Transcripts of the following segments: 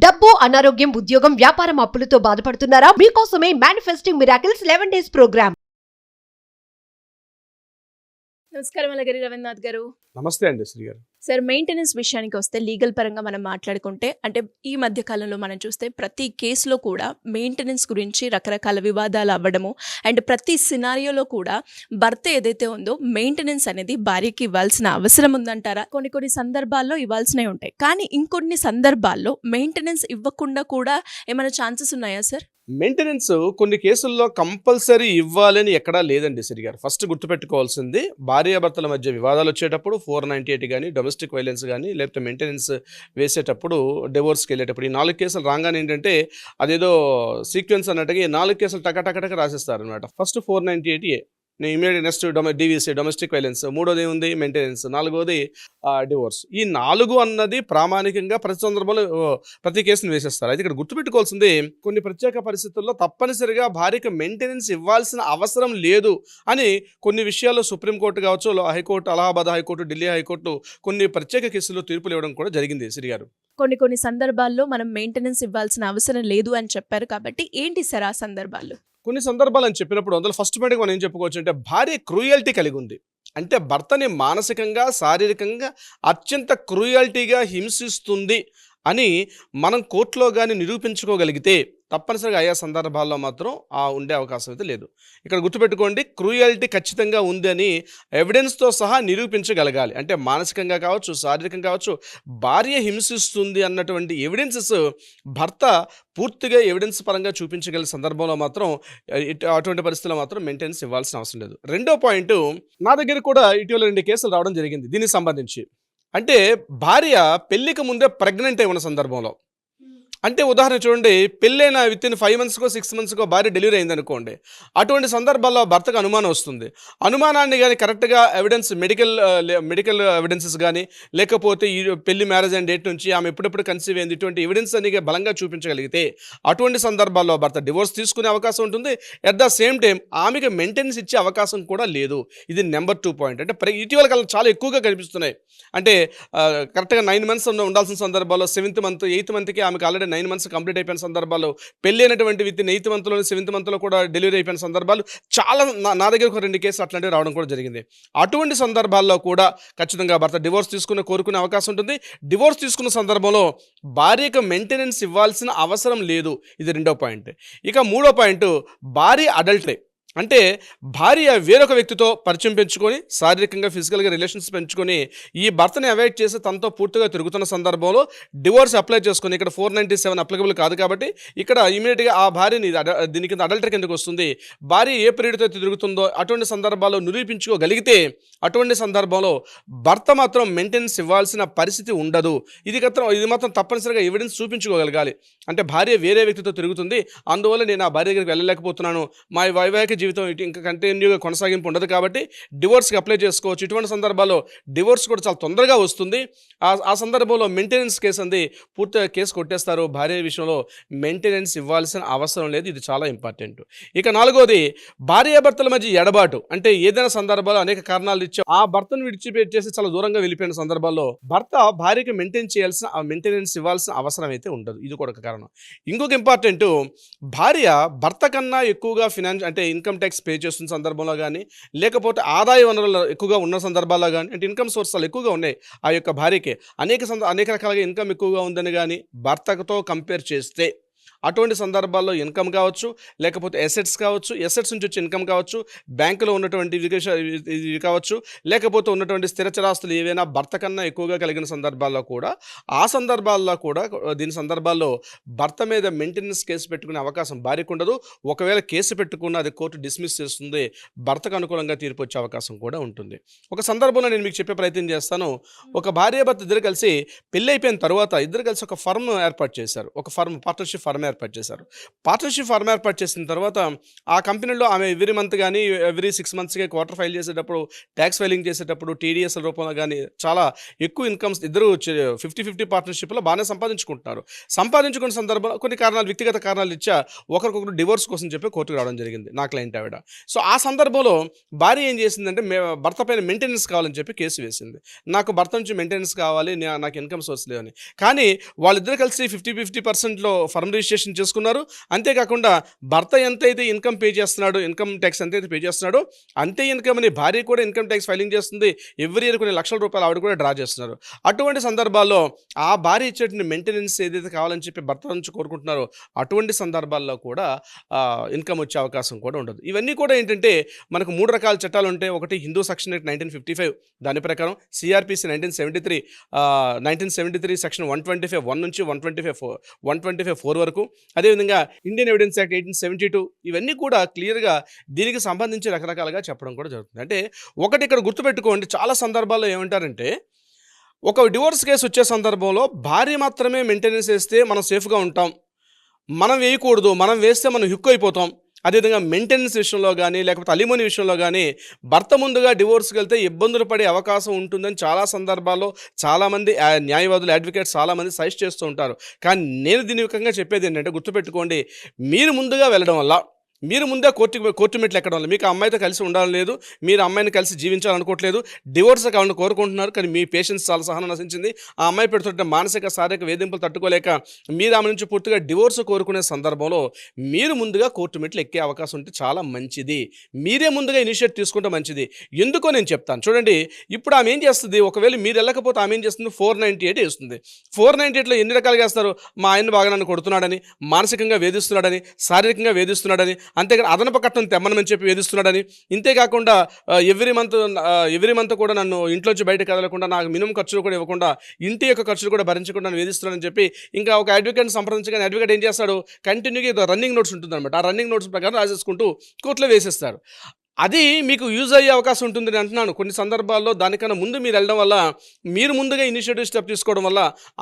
డబ్బు, అనారోగ్యం, ఉద్యోగం, వ్యాపారం అప్పులతో బాధపడుతున్నారా? మీకోసమే మేనిఫెస్టింగ్ మిరాకిల్స్ 11 days ప్రోగ్రామ్. నమస్కారం అలగిరి రవీంద్రనాథ్ గారు. నమస్తే అండి శ్రీ గారు. సార్, మెయింటెనెన్స్ విషయానికి వస్తే లీగల్ పరంగా మనం మాట్లాడుకుంటే అంటే ఈ మధ్య కాలంలో మనం చూస్తే ప్రతి కేసులో కూడా మెయింటెనెన్స్ గురించి రకరకాల వివాదాలు అవ్వడము అండ్ ప్రతి సినారియోలో కూడా భర్త ఏదైతే ఉందో మెయింటెనెన్స్ అనేది భార్యకి ఇవ్వాల్సిన అవసరం ఉందంటారా? కొన్ని సందర్భాల్లో ఇవ్వాల్సినవి ఉంటాయి, కానీ ఇంకొన్ని సందర్భాల్లో మెయింటెనెన్స్ ఇవ్వకుండా కూడా ఏమైనా ఛాన్సెస్ ఉన్నాయా సార్? మెయింటెనెన్స్ కొన్ని కేసుల్లో కంపల్సరీ ఇవ్వాలని ఎక్కడా లేదండి శ్రీ గారు. ఫస్ట్ గుర్తుపెట్టుకోవాల్సింది, భార్యాభర్తల మధ్య వివాదాలు వచ్చేటప్పుడు 498 కానీ, డొమెస్టిక్ వైలెన్స్ కానీ, లేకపోతే మెయింటెనెన్స్ వేసేటప్పుడు, డివోర్స్కి వెళ్ళేటప్పుడు ఈ 4 కేసులు రాగానే ఏంటంటే అదేదో సీక్వెన్స్ అన్నట్టుగా ఈ 4 కేసులు టకటక రాసేస్తారు అనమాట. First 498A, immediate next DVC domestic violence, మూడోది ఏముంది మెయింటెనెన్స్, నాలుగోది డివోర్స్. ఈ 4 అన్నది ప్రామాణికంగా ప్రతి సందర్భంలో ప్రతి కేసును వేసేస్తారు. అయితే ఇక్కడ గుర్తుపెట్టుకోవాల్సింది, కొన్ని ప్రత్యేక పరిస్థితుల్లో తప్పనిసరిగా భార్యకు మెయింటెనెన్స్ ఇవ్వాల్సిన అవసరం లేదు అని కొన్ని విషయాల్లో సుప్రీంకోర్టు కావచ్చు, high court, Allahabad high court, Delhi high court కొన్ని ప్రత్యేక కేసుల్లో తీర్పులు ఇవ్వడం కూడా జరిగింది శ్రీ గారు. కొన్ని సందర్భాల్లో మనం మెయింటెనెన్స్ ఇవ్వాల్సిన అవసరం లేదు అని చెప్పారు కాబట్టి ఏంటి సార్ ఆ సందర్భాలు? కొన్ని సందర్భాలు అని చెప్పినప్పుడు అందులో ఫస్ట్ పాయింట్గా మనం ఏం చెప్పుకోవచ్చు అంటే, భార్య క్రూయల్టీ కలిగి ఉంది అంటే భర్తని మానసికంగా, శారీరకంగా అత్యంత క్రూయల్టీగా హింసిస్తుంది అని మనం కోర్టులో కానీ నిరూపించుకోగలిగితే తప్పనిసరిగా ఆయా సందర్భాల్లో మాత్రం ఉండే అవకాశం అయితే లేదు. ఇక్కడ గుర్తుపెట్టుకోండి, క్రూయల్టీ ఖచ్చితంగా ఉంది అని ఎవిడెన్స్తో సహా నిరూపించగలగాలి. అంటే మానసికంగా కావచ్చు, శారీరకంగా కావచ్చు, భార్య హింసిస్తుంది అన్నటువంటి ఎవిడెన్సెస్ భర్త పూర్తిగా ఎవిడెన్స్ పరంగా చూపించగలిగే సందర్భంలో మాత్రం అటువంటి పరిస్థితుల్లో మాత్రం మెయింటెనెన్స్ ఇవ్వాల్సిన అవసరం లేదు. రెండో పాయింట్, నా దగ్గర కూడా ఇటీవల 2 కేసులు రావడం జరిగింది దీనికి సంబంధించి. అంటే భార్య పెళ్లికి ముందే ప్రెగ్నెంట్ అయి ఉన్న సందర్భంలో, అంటే ఉదాహరణ చూడండి, పెళ్ళైన వితిన్ 5 monthsకో 6 monthsకో భార్య డెలివరీ అయింది అనుకోండి. అటువంటి సందర్భాల్లో భర్తకు అనుమానం వస్తుంది. అనుమానాన్ని కానీ కరెక్ట్గా ఎవిడెన్స్, మెడికల్ ఎవిడెన్సెస్ కానీ, లేకపోతే ఈ పెళ్లి మ్యారేజ్ అయిన డేట్ నుంచి ఆమె ఎప్పుడెప్పుడు కన్సీవ్ అయింది, ఇటువంటి ఎవిడెన్స్ అని బలంగా చూపించగలిగితే అటువంటి సందర్భాల్లో భర్త డివోర్స్ తీసుకునే అవకాశం ఉంటుంది. అట్ ద సేమ్ టైం ఆమెకి మెయింటెనెన్స్ ఇచ్చే అవకాశం కూడా లేదు. ఇది నెంబర్ 2 పాయింట్. అంటే ఇటీవల కాలం చాలా ఎక్కువగా కనిపిస్తున్నాయి. అంటే కరెక్ట్గా 9 months ఉండాల్సిన సందర్భాల్లో 7th month 8th monthకి ఆమెకు ఆల్రెడీ 9 months కంప్లీట్ అయిపోయిన సందర్భాలు, పెళ్లి అయినటువంటి విత్ 8th monthలో 7th monthలో కూడా డెలివరీ అయిపోయిన సందర్భాలు చాలా నా దగ్గర ఒక 2 కేసులు అట్లాంటివి రావడం కూడా జరిగింది. అటువంటి సందర్భాల్లో కూడా ఖచ్చితంగా భర్త డివోర్స్ కోరుకునే అవకాశం ఉంటుంది. డివోర్స్ తీసుకున్న సందర్భంలో భార్యకు మెయింటెనెన్స్ ఇవ్వాల్సిన అవసరం లేదు. ఇది 2వ పాయింట్. ఇక 3వ పాయింట్, భార్య అడల్టరీ. అంటే భార్య వేరొక వ్యక్తితో పరిచయం పెంచుకొని, శారీరకంగా ఫిజికల్గా రిలేషన్స్ పెంచుకొని ఈ భర్తని అవాయిడ్ చేసి తనతో పూర్తిగా తిరుగుతున్న సందర్భంలో డివోర్స్ అప్లై చేసుకొని, ఇక్కడ 497 అప్లికబుల్ కాదు కాబట్టి ఇక్కడ ఇమీడియట్గా ఆ భార్యని దీని కింద అడల్టరీ కిందకు వస్తుంది. భార్య ఏ పీరియడ్తో తిరుగుతుందో అటువంటి సందర్భాల్లో నిరూపించుకోగలిగితే అటువంటి సందర్భంలో భర్త మాత్రం మెయింటెనెన్స్ ఇవ్వాల్సిన పరిస్థితి ఉండదు. ఇది మాత్రం తప్పనిసరిగా ఎవిడెన్స్ చూపించుకోగలగాలి. అంటే భార్య వేరే వ్యక్తితో తిరుగుతుంది, అందువల్ల నేను ఆ భార్య దగ్గరికి వెళ్ళలేకపోతున్నాను, మా వైవాహిక జీవితం ఇంకా కంటిన్యూగా కొనసాగింపు ఉండదు కాబట్టి డివోర్స్కి అప్లై చేసుకోవచ్చు. ఇటువంటి సందర్భాల్లో డివోర్స్ కూడా చాలా తొందరగా వస్తుంది. ఆ సందర్భంలో మెయింటెనెన్స్ కేసు అంది పూర్తిగా కేసు కొట్టేస్తారు. భార్య విషయంలో మెయింటెనెన్స్ ఇవ్వాల్సిన అవసరం లేదు. ఇది చాలా ఇంపార్టెంట్. ఇక 4వది, భార్యాభర్తల మధ్య ఎడబాటు. అంటే ఏదైనా సందర్భాల్లో అనేక కారణాలు ఇచ్చి ఆ భర్తను విడిచిపెట్టేసి చాలా దూరంగా వెళ్ళిపోయిన సందర్భాల్లో భర్త భార్యకి మెయింటెనెన్స్ ఇవ్వాల్సిన అవసరం అయితే ఉండదు. ఇది కూడా ఒక కారణం. ఇంకొక ఇంపార్టెంట్, భార్య భర్త కన్నా ఎక్కువగా అంటే ఇన్కమ్ ట్యాక్స్ పే చేస్తున్న సందర్భంలో కానీ, లేకపోతే ఆదాయ వనరులు ఎక్కువగా ఉన్న సందర్భాల్లో కానీ, అంటే ఇన్కమ్ సోర్సాలు ఎక్కువగా ఉన్నాయి ఆ యొక్క భార్యకి, అనేక రకాలుగా ఇన్కమ్ ఎక్కువగా ఉందని కానీ భర్తతో కంపేర్ చేస్తే అటువంటి సందర్భాల్లో ఇన్కమ్ కావచ్చు, లేకపోతే ఎసెట్స్ కావచ్చు, ఎసెట్స్ నుంచి వచ్చే ఇన్కమ్ కావచ్చు, బ్యాంకులో ఉన్నటువంటి ఇది కావచ్చు, లేకపోతే ఉన్నటువంటి స్థిరచరాస్తులు ఏవైనా భర్త కన్నా ఎక్కువగా కలిగిన సందర్భాల్లో కూడా దీని సందర్భాల్లో భర్త మీద మెయింటెనెన్స్ కేసు పెట్టుకునే అవకాశం భార్యకు ఉండదు. ఒకవేళ కేసు పెట్టుకున్న అది కోర్టు డిస్మిస్ చేస్తుంది, భర్తకు అనుకూలంగా తీర్పు వచ్చే అవకాశం కూడా ఉంటుంది. ఒక సందర్భంలో నేను మీకు చెప్పే ప్రయత్నం చేస్తాను. ఒక భార్య భర్త ఇద్దరు కలిసి పెళ్ళి అయిపోయిన తర్వాత ఇద్దరు కలిసి ఒక ఫర్మ్ ఏర్పాటు చేశారు. ఒక పార్ట్నర్షిప్ ఫర్మ్ ఏర్పాటు చేశారు. పార్ట్నర్షిప్ ఫారం ఏర్పాటు చేసిన తర్వాత ఆ కంపెనీలో ఆమె ఎవ్రీ మంత్ కానీ ఎవ్రీ 6 మంత్స్కి క్వార్టర్ ఫైల్ చేసేటప్పుడు, ట్యాక్స్ ఫైలింగ్ చేసేటప్పుడు టీడీఎస్ రూపంలో కానీ చాలా ఎక్కువ ఇన్కమ్స్ ఇద్దరు 50-50 పార్ట్నర్షిప్లో బాగానే సంపాదించుకుంటున్నారు. సంపాదించుకున్న సందర్భంలో కొన్ని కారణాలు, వ్యక్తిగత కారణాలు ఇచ్చా ఒకరికొకరు డివోర్స్ కోసం చెప్పి కోర్టుకు రావడం జరిగింది నా క్లయింట్ ఆవిడ. సో ఆ సందర్భంలో భార్య ఏం చేసిందంటే భర్త పైన మెయింటెనెన్స్ కావాలని చెప్పి కేసు వేసింది. నాకు భర్త నుంచి మెయింటెనెన్స్ కావాలి, నాకు ఇన్కమ్ సోర్స్ లేవని. కానీ వాళ్ళిద్దరు కలిసి 50-50%లో ఫర్మ్ రిజిస్ట్రేషన్ చేసుకున్నారు. అంతేకాకుండా భర్త ఎంతైతే ఇన్కమ్ పే చేస్తున్నాడో, ఇన్కమ్ ట్యాక్స్ ఎంతైతే పే చేస్తున్నాడో అంతే ఇన్కమ్ అని భార్య కూడా ఇన్కమ్ ట్యాక్స్ ఫైలింగ్ చేస్తుంది. ఎవ్రీ ఇయర్ కొన్ని లక్షల రూపాయలు ఆవిడ కూడా డ్రా చేస్తున్నారు. అటువంటి సందర్భాల్లో ఆ భార్య ఇచ్చేటువంటి మెయింటెనెన్స్ ఏదైతే కావాలని చెప్పి భర్త నుంచి కోరుకుంటున్నారో అటువంటి సందర్భాల్లో కూడా ఇన్కమ్ వచ్చే అవకాశం కూడా ఉండదు. ఇవన్నీ కూడా ఏంటంటే మనకు 3 రకాల చట్టాలు ఉంటాయి. ఒకటి హిందూ సెక్షన్ 1955 దాని ప్రకారం, సిఆర్పిసి 1973 సెక్షన్ 125(1) నుంచి 125(4) వరకు, అదేవిధంగా ఇండియన్ ఎవిడెన్స్ యాక్ట్ 1872 ఇవన్నీ కూడా క్లియర్గా దీనికి సంబంధించి రకరకాలుగా చెప్పడం కూడా జరుగుతుంది. అంటే ఒకటి ఇక్కడ గుర్తుపెట్టుకోండి, చాలా సందర్భాల్లో ఏమంటారంటే ఒక డివోర్స్ కేసు వచ్చే సందర్భంలో భార్య మాత్రమే మెయింటెనెన్స్ వేస్తే మనం సేఫ్గా ఉంటాం, మనం వేయకూడదు, మనం వేస్తే మనం హుక్ అయిపోతాం. అదేవిధంగా మెయింటెనెన్స్ విషయంలో కానీ లేకపోతే అలిమోనీ విషయంలో కానీ భర్త ముందుగా డివోర్స్కి వెళ్తే ఇబ్బందులు పడే అవకాశం ఉంటుందని చాలా సందర్భాల్లో చాలామంది న్యాయవాదులు, అడ్వకేట్స్ చాలామంది సజెస్ట్ చేస్తూ ఉంటారు. కానీ నేను దీని విధంగా చెప్పేది ఏంటంటే గుర్తుపెట్టుకోండి, మీరు ముందుగా వెళ్ళడం వల్ల, మీరు ముందే కోర్టు మెట్లు ఎక్కడం వల్ల మీకు అమ్మాయితో కలిసి ఉండాలని లేదు, మీరు అమ్మాయిని కలిసి జీవించాలనుకోవట్లేదు, డివోర్స్ కావాలని కోరుకుంటున్నారు. కానీ మీ పేషెన్స్ చాలా సహనం నశించింది. ఆ అమ్మాయి పెడుతుంటే మానసిక శారీరక వేధింపులు తట్టుకోలేక మీరు ఆమె నుంచి పూర్తిగా డివోర్స్ కోరుకునే సందర్భంలో మీరు ముందుగా కోర్టు మెట్లు ఎక్కే అవకాశం ఉంటే చాలా మంచిది. మీరే ముందుగా ఇనిషియేట్ తీసుకుంటే మంచిది. ఎందుకో నేను చెప్తాను చూడండి. ఇప్పుడు ఆమె ఏం చేస్తుంది, ఒకవేళ మీరు వెళ్ళకపోతే ఆమె ఏం చేస్తుంది, 498 వేస్తుంది. 498లో ఎన్ని రకాలుగా వేస్తారు, మా ఆయన బాగా నన్ను కొడుతున్నాడని, మానసికంగా వేధిస్తున్నాడని, శారీరకంగా వేధిస్తున్నాడని, అంతేకాని అదనపు కట్నం తెమ్మనని చెప్పి వేధిస్తున్నాడని, ఇంతేకాకుండా ఎవ్రీ మంత్ కూడా నన్ను ఇంట్లోంచి బయట కదలకుండా, నాకు మినిమం ఖర్చులు కూడా ఇవ్వకుండా, ఇంటి యొక్క ఖర్చులు కూడా భరించకుండా నన్ను వేధిస్తున్నాడని చెప్పి ఇంకా ఒక అడ్వకేట్ని సంప్రదించగానే అడ్వకేట్ ఏం చేస్తాడు, కంటిన్యూగా రన్నింగ్ నోట్స్ ఉంటుందన్నమాట. ఆ రన్నింగ్ నోట్స్ ప్రకారం రాసేసుకుంటూ కోర్టులో వేసేస్తారు. అది మీకు యూజ్ అయ్యే అవకాశం ఉంటుందని అంటున్నాను. కొన్ని సందర్భాల్లో దానికన్నా ముందు మీరు వెళ్ళడం వల్ల, మీరు ముందుగా ఇనిషియేటివ్ స్టెప్ తీసుకోవడం వల్ల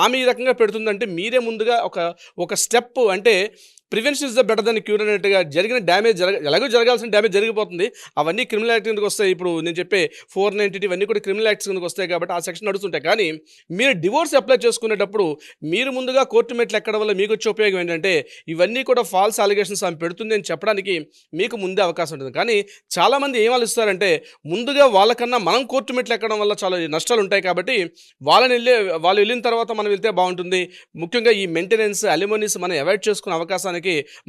ఆమె ఈ రకంగా పెడుతుందంటే మీరే ముందుగా ఒక స్టెప్, అంటే prevention is the better than cure అన్నట్టుగా జరిగిన డ్యామేజ్ ఎలాగో జరగాల్సిన డ్యామేజ్ జరిగిపోతుంది. అవన్నీ క్రిమినల్ యాక్ట్ కిందకి వస్తాయి. ఇప్పుడు నేను చెప్పే 490 ఇవన్నీ కూడా క్రిమినల్ యాక్ట్స్ కిందకి వస్తాయి కాబట్టి ఆ సెక్షన్ నడుస్తుంటాయి. కానీ మీరు డివోర్స్ అప్లై చేసుకునేటప్పుడు మీరు ముందుగా కోర్టు మెట్లు ఎక్కడం వల్ల మీకు వచ్చే ఉపయోగం ఏంటంటే ఇవన్నీ కూడా ఫాల్స్ అలిగేషన్స్ ఆమె పెడుతుంది అని చెప్పడానికి మీకు ముందే అవకాశం ఉంటుంది. కానీ చాలామంది ఏం ఆలోచిస్తారంటే ముందుగా వాళ్ళకన్నా మనం కోర్టు మెట్లు ఎక్కడం వల్ల చాలా నష్టాలు ఉంటాయి కాబట్టి వాళ్ళు వెళ్ళిన తర్వాత మనం వెళ్తే బాగుంటుంది. ముఖ్యంగా ఈ మెయింటెనెన్స్, అలిమోనీస్ మనం అవాయిడ్ చేసుకునే అవకాశానికి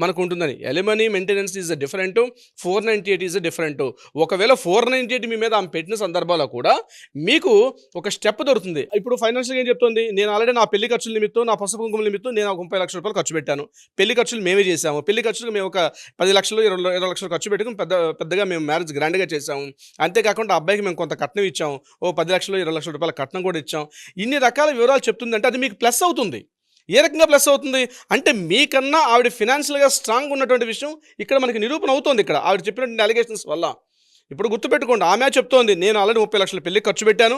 మనకు ఉంటుందని. Alimony maintenance is different, 498 is different. ఒకవేళ 498 మీ మీద ఆమె పెట్టిన సందర్భాల్లో కూడా మీకు ఒక స్టెప్ దొరుకుతుంది. ఇప్పుడు ఫైనాన్షియల్గా ఏం చెప్తుంది, నేను ఆల్రెడీ నా పెళ్లి ఖర్చుల నిమిత్తం, నా పసుపు కుంకుమ నిమిత్తం నేను 30 లక్షల రూపాయలు ఖర్చు పెట్టాను. పెళ్లి ఖర్చులు మేమే చేసాము. పెళ్లి ఖర్చులు మేము ఒక 10 లక్షలు 20 లక్షలు ఖర్చు పెట్టుకుని పెద్దగా మేము మ్యారేజ్ గ్రాండ్గా చేసాము. అంతేకాకుండా అబ్బాయికి మేము కొంత కట్నం ఇచ్చాము. 10 లక్షలు 20 లక్షల రూపాయల కట్నం కూడా ఇచ్చాం. ఇన్ని రకాల వివరాలు చెప్తుందంటే అది మీకు ప్లస్ అవుతుంది. ఏ రకంగా ప్లస్ అవుతుంది అంటే మీకన్నా ఆవిడ ఫినాన్షియల్గా స్ట్రాంగ్ ఉన్నటువంటి విషయం ఇక్కడ మనకి నిరూపణ అవుతుంది. ఇక్కడ ఆవిడ చెప్పినటువంటి అలిగేషన్స్ వల్ల. ఇప్పుడు గుర్తుపెట్టుకోండి, ఆమె చెప్తోంది నేను ఆల్రెడీ 30 లక్షల పెళ్లికి ఖర్చు పెట్టాను,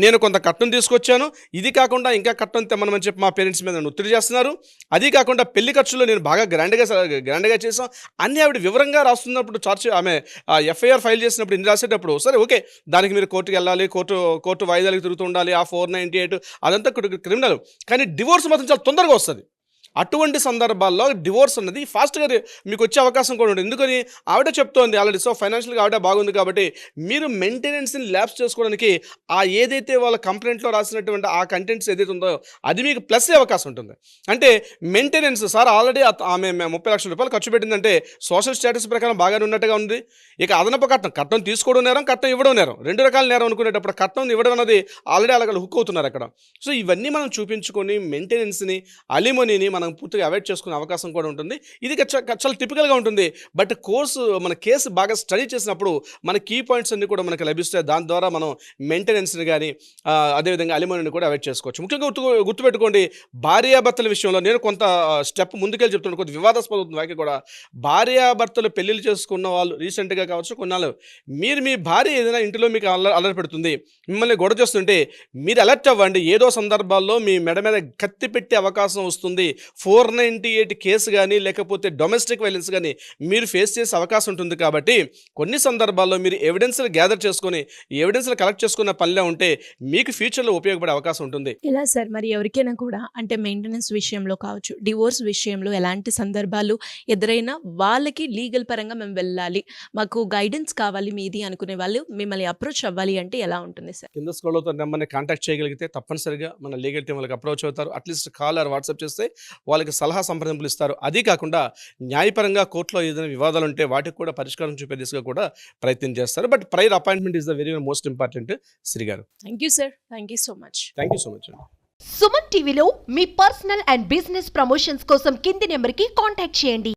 నేను కొంత కట్నం తీసుకొచ్చాను, ఇది కాకుండా ఇంకా కట్నం తెమ్మనమని చెప్పి మా పేరెంట్స్ మీద నన్ను ఒత్తిడి చేస్తున్నారు, అది కాకుండా పెళ్లి ఖర్చులో నేను బాగా గ్రాండ్గా చేసాం అన్నీ ఆవిడ వివరంగా రాస్తున్నప్పుడు ఆమె ఎఫ్ఐఆర్ ఫైల్ చేసినప్పుడు ఇన్ని రాసేటప్పుడు సరే ఓకే దానికి మీరు కోర్టుకి వెళ్ళాలి, కోర్టు వాయిదాలకు తిరుగుతూ ఉండాలి, ఆ 498 అదంతా క్రిమినల్. కానీ డివోర్స్ మాత్రం చాలా తొందరగా వస్తుంది. అటువంటి సందర్భాల్లో డివోర్స్ అన్నది ఫాస్ట్గా మీకు వచ్చే అవకాశం కూడా ఉంటుంది. ఎందుకని ఆవిడ చెప్తోంది ఆల్రెడీ, సో ఫైనాన్షియల్గా ఆవిడ బాగుంది కాబట్టి మీరు మెయింటెనెన్స్ని ల్యాప్స్ చేసుకోవడానికి ఆ ఏదైతే వాళ్ళ కంప్లైంట్లో రాసినటువంటి ఆ కంటెంట్స్ ఏదైతే ఉందో అది మీకు ప్లస్ అయ్యే అవకాశం ఉంటుంది. అంటే మెయింటెనెన్స్ సార్ ఆల్రెడీ ఆమె 30 లక్షల రూపాయలు ఖర్చు పెట్టిందంటే సోషల్ స్టేటస్ ప్రకారం బాగానే ఉన్నట్టుగా ఉంది. ఇక అదనపు కట్నం తీసుకోవడం నేరం, కట్నం ఇవ్వడం నేరం, 2 రకాల నేరం అనుకునేటప్పుడు కట్నం ఇవ్వడం అనేది ఆల్రెడీ అలాగే హుక్ అవుతున్నారు అక్కడ. సో ఇవన్నీ మనం చూపించుకొని మెయింటెనెన్స్ని, అలిమోనీని మనం పూర్తిగా అవాయిడ్ చేసుకునే అవకాశం కూడా ఉంటుంది. ఇది చాలా టిపికల్గా ఉంటుంది. బట్ మన కేసు బాగా స్టడీ చేసినప్పుడు మన కీ పాయింట్స్ అన్ని కూడా మనకు లభిస్తాయి. దాని ద్వారా మనం మెయింటెనెన్స్ని కానీ అదేవిధంగా అలిమోనీని కూడా అవాయిడ్ చేసుకోవచ్చు. ముఖ్యంగా గుర్తుపెట్టుకోండి, భార్యాభర్తల విషయంలో నేను కొంత స్టెప్ ముందుకెళ్ళి చెప్తున్నాను, కొంత వివాదాస్పద అవుతుంది వాక్య కూడా. భార్యాభర్తలు పెళ్ళిళ్ళు చేసుకున్న వాళ్ళు రీసెంట్గా కావచ్చు కొన్నాళ్ళు మీ భార్య ఏదైనా ఇంటిలో మీకు అల్లరి పెడుతుంది, మిమ్మల్ని గొడవ చేస్తుంటే మీరు అలర్ట్ అవ్వండి. ఏదో సందర్భాల్లో మీ మెడ మీద కత్తి పెట్టే అవకాశం వస్తుంది. 498 కేసు కానీ లేకపోతే డొమెస్టిక్ వైలెన్స్ కానీ మీరు ఫేస్ చేసే అవకాశం ఉంటుంది. కాబట్టి కొన్ని సందర్భాల్లో మీరు ఎవిడెన్స్లు గ్యాదర్ చేసుకొని ఈ ఎవిడెన్స్లు కలెక్ట్ చేసుకున్న పనిలో ఉంటే మీకు ఫ్యూచర్లో ఉపయోగపడే అవకాశం ఉంటుంది. ఇలా సార్ మరి ఎవరికైనా కూడా అంటే మెయింటెనెన్స్ విషయంలో కావచ్చు, డివోర్స్ విషయంలో ఎలాంటి సందర్భాలు ఎదురైనా వాళ్ళకి లీగల్ పరంగా మేము వెళ్ళాలి, మాకు గైడెన్స్ కావాలి మీది అనుకునే వాళ్ళు మిమ్మల్ని అప్రోచ్ అవ్వాలి అంటే ఎలా ఉంటుంది సార్? కింద స్క్రోల్ అవుతున్న నెంబర్ని కాంటాక్ట్ చేయగలిగితే తప్పనిసరిగా మన లీగల్ టీం వాళ్ళకి అప్రోచ్ అవుతారు. అట్లీస్ట్ కాల్ ఆర్ వాట్సాప్ చేస్తే వాళ్ళకి సలహా సంప్రదింపులు ఇస్తారు. అది కాకుండా న్యాయపరంగా కోర్టులో ఏదైనా వివాదాలు ఉంటే వాటికి కూడా పరిష్కారం చూపే దిశగా కూడా ప్రయత్నం చేస్తారు. But prior appointment is the very most important. Shri గారు, thank you sir, thank you so much. Thank you so much. Suman టీవీలో మీ పర్సనల్ అండ్ బిజినెస్ ప్రమోషన్స్ కోసం కింది నెంబర్కి కాంటాక్ట్ చేయండి.